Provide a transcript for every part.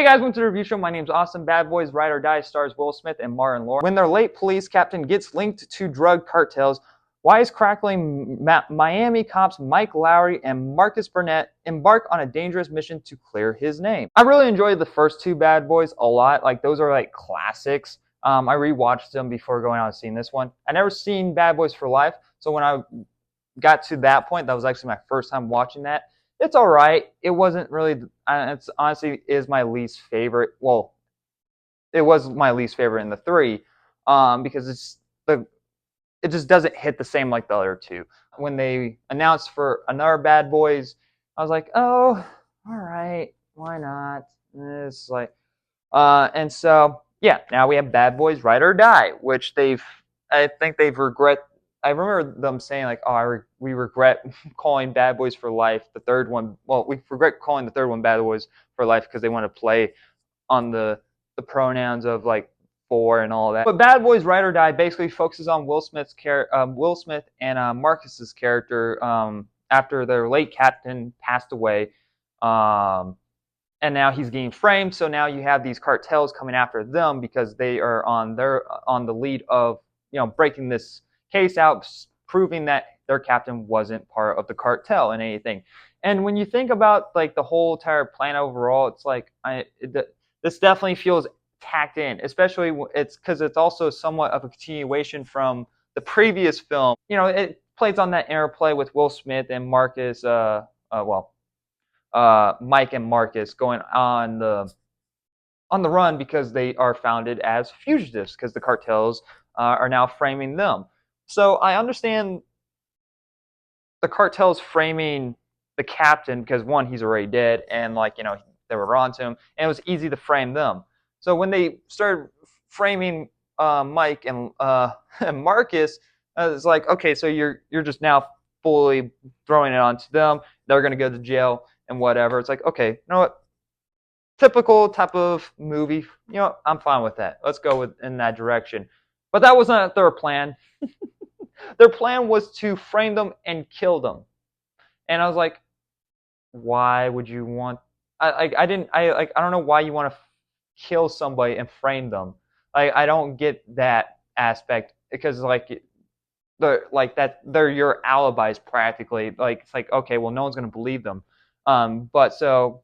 Hey guys, welcome to the review show. My name's Austin. Bad Boys Ride or Die stars Will Smith and Martin Lawrence. When their late police captain gets linked to drug cartels, wisecracking Miami cops Mike Lowrey and Marcus Burnett embark on a dangerous mission to clear his name. I really enjoyed the first two Bad Boys a lot. Like, those are like classics. I rewatched them before going out and seeing this one. I never seen Bad Boys for Life, so when I got to that point, that was actually my first time watching that. It's all right. It wasn't really. It's honestly is my least favorite. Well, it was my least favorite in the three, because it just doesn't hit the same like the other two. When they announced for another Bad Boys, I was like, oh, all right, why not? It's like, and so yeah, now we have Bad Boys Ride or Die, which I think they've regret. I remember them saying like, "Oh, we regret calling Bad Boys for Life the third one." Well, we regret calling the third one Bad Boys for Life because they want to play on the pronouns of like four and all that. But Bad Boys Ride or Die basically focuses on Will Smith and Marcus's character after their late captain passed away, and now he's getting framed. So now you have these cartels coming after them because they are on the lead of breaking this case out, proving that their captain wasn't part of the cartel and anything. And when you think about like the whole entire plan overall, it's like this definitely feels tacked in, especially it's because it's also somewhat of a continuation from the previous film. It plays on that interplay with Will Smith and Marcus. Mike and Marcus going on the run because they are founded as fugitives because the cartels are now framing them. So I understand the cartels framing the captain because one, he's already dead, and they were onto him, and it was easy to frame them. So when they started framing Mike and and Marcus, it's like, okay, so you're just now fully throwing it onto them. They're gonna go to jail and whatever. It's like, okay, you know what? Typical type of movie. I'm fine with that. Let's go in that direction. But that was not their plan. Their plan was to frame them and kill them. And I was like, why would you want? I don't know why you want to kill somebody and frame them. I don't get that aspect because they're your alibis practically. Like, it's like, okay, well, no one's gonna believe them. So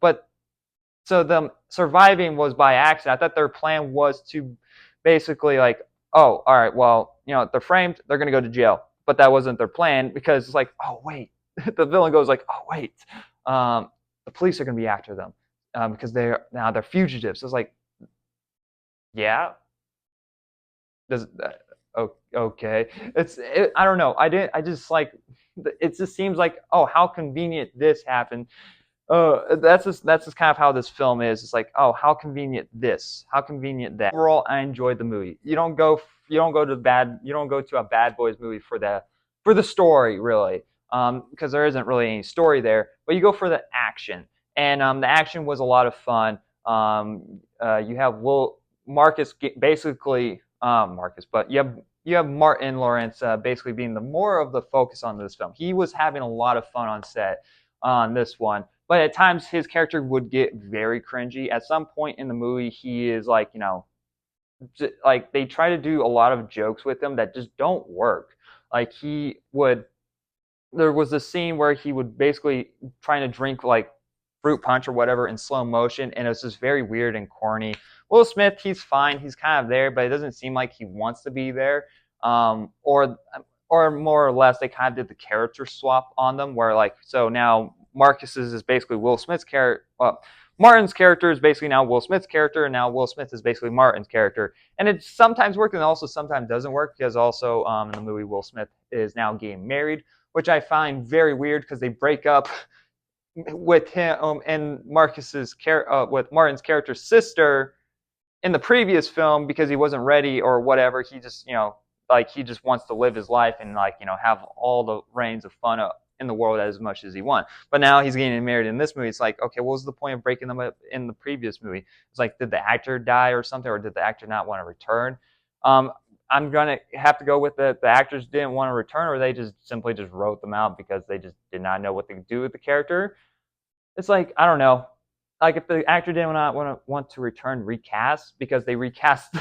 them surviving was by accident. I thought their plan was to basically like, oh, all right, well, they're framed, they're gonna go to jail. But that wasn't their plan because it's like, oh wait, the villain goes like, oh wait, the police are gonna be after them because they're fugitives. So it's like, yeah, does okay? I don't know. I just like it. Just seems like, oh, how convenient this happened. That's just kind of how this film is. It's like, oh, how convenient this, how convenient that. Overall, I enjoyed the movie. You don't go to a Bad Boys movie for the story really, because there isn't really any story there. But you go for the action, and the action was a lot of fun. You have Marcus basically Marcus, but you have Martin Lawrence basically being the more of the focus on this film. He was having a lot of fun on set on this one. But at times his character would get very cringy. At some point in the movie, he is like, like they try to do a lot of jokes with him that just don't work. Like there was a scene where he would basically trying to drink like fruit punch or whatever in slow motion, and it was just very weird and corny. Will Smith, he's fine. He's kind of there, but it doesn't seem like he wants to be there. Or more or less, they kind of did the character swap on them, where like, so now Marcus's is basically Will Smith's character. Martin's character is basically now Will Smith's character, and now Will Smith is basically Martin's character. And it sometimes works, and also sometimes doesn't work, because also in the movie Will Smith is now getting married, which I find very weird because they break up with him and with Martin's character's sister in the previous film because he wasn't ready or whatever. He just he just wants to live his life and have all the reigns of fun in the world as much as he wants. But now he's getting married in this movie. It's like, okay, what was the point of breaking them up in the previous movie? It's like, did the actor die or something, or did the actor not want to return? I'm gonna have to go with the actors didn't want to return, or they just simply just wrote them out because they just did not know what to do with the character. It's like, I don't know. like if the actor did not want to return, recast, because they recast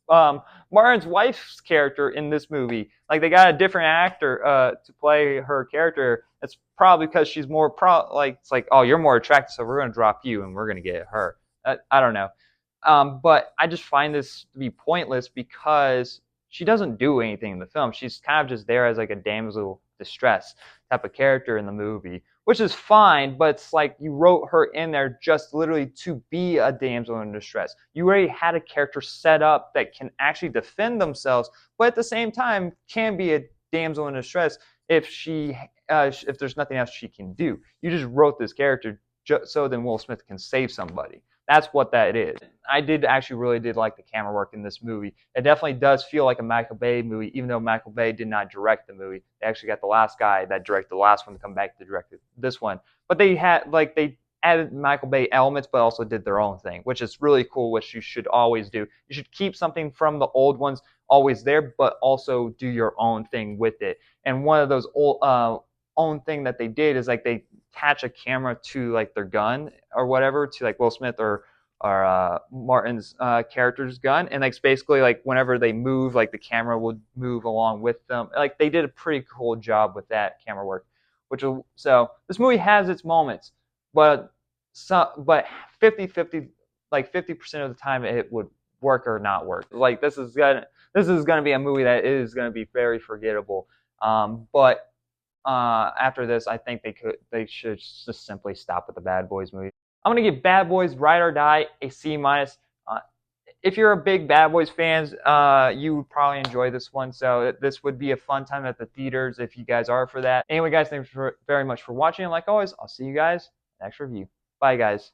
Martin's wife's character in this movie. Like they got a different actor to play her character. It's probably because she's more like it's like, oh, you're more attractive, so we're gonna drop you and we're gonna get her. I don't know. But I just find this to be pointless because she doesn't do anything in the film. She's kind of just there as like a damsel distress type of character in the movie, which is fine, but it's like you wrote her in there just literally to be a damsel in distress. You already had a character set up that can actually defend themselves, but at the same time can be a damsel in distress if there's nothing else she can do. You just wrote this character so then Will Smith can save somebody. That's what that is. I did actually really did like the camera work in this movie. It definitely does feel like a Michael Bay movie, even though Michael Bay did not direct the movie. They actually got the last guy that directed the last one to come back to direct this one. But they added Michael Bay elements, but also did their own thing, which is really cool, which you should always do. You should keep something from the old ones always there, but also do your own thing with it. And one of those own thing that they did is like they attach a camera to like their gun or whatever, to like Will Smith or Martin's character's gun, and like basically like whenever they move, like the camera would move along with them. Like they did a pretty cool job with that camera work, so this movie has its moments, but 50-50, like 50% of the time it would work or not work. Like this is gonna be a movie that is gonna be very forgettable. But after this, I think they should just simply stop with the Bad Boys movie. I'm gonna give Bad Boys Ride or Die a C minus. If you're a big Bad Boys fans, you would probably enjoy this one. So this would be a fun time at the theaters if you guys are for that. Anyway, guys, thanks very much for watching. And like always, I'll see you guys next review. Bye, guys.